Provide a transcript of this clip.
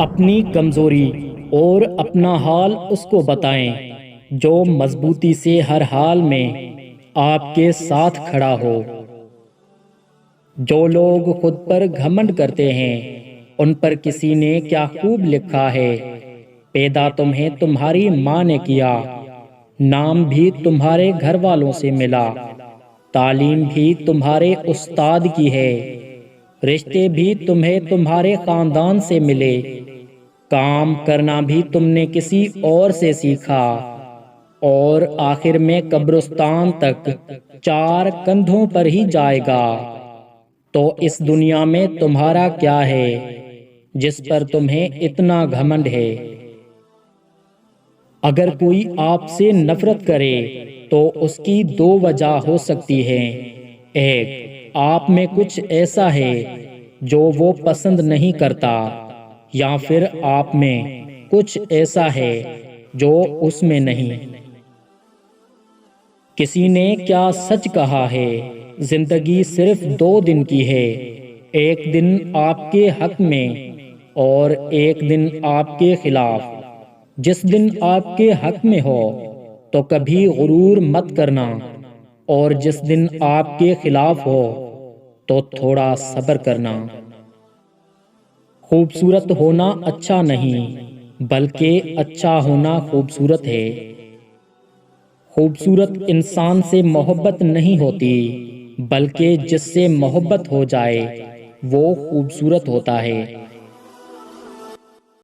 اپنی کمزوری اور اپنا حال اس کو بتائیں جو مضبوطی سے ہر حال میں آپ کے ساتھ کھڑا ہو۔ جو لوگ خود پر گھمنڈ کرتے ہیں ان پر کسی نے کیا خوب لکھا ہے، پیدا تمہیں تمہاری ماں نے کیا، نام بھی تمہارے گھر والوں سے ملا، تعلیم بھی تمہارے استاد کی ہے، رشتے بھی تمہیں تمہارے خاندان سے ملے، کام کرنا بھی تم نے کسی اور سے سیکھا، اور آخر میں قبرستان تک چار کندھوں پر ہی جائے گا۔ تو اس دنیا میں تمہارا کیا ہے جس پر تمہیں اتنا گھمنڈ ہے؟ اگر کوئی آپ سے نفرت کرے تو اس کی دو وجہ ہو سکتی ہے، ایک آپ میں کچھ ایسا ہے جو وہ پسند نہیں کرتا، یا پھر آپ میں کچھ ایسا ہے جو اس میں نہیں۔ کسی نے کیا سچ کہا ہے، زندگی صرف 2 دن کی ہے، ایک دن آپ کے حق میں اور ایک دن آپ کے خلاف۔ جس دن آپ کے حق میں ہو تو کبھی غرور مت کرنا، اور جس دن آپ کے خلاف ہو تو تھوڑا صبر کرنا۔ خوبصورت ہونا اچھا نہیں بلکہ اچھا ہونا خوبصورت ہے۔ خوبصورت انسان سے محبت نہیں ہوتی بلکہ جس سے محبت ہو جائے وہ خوبصورت ہوتا ہے۔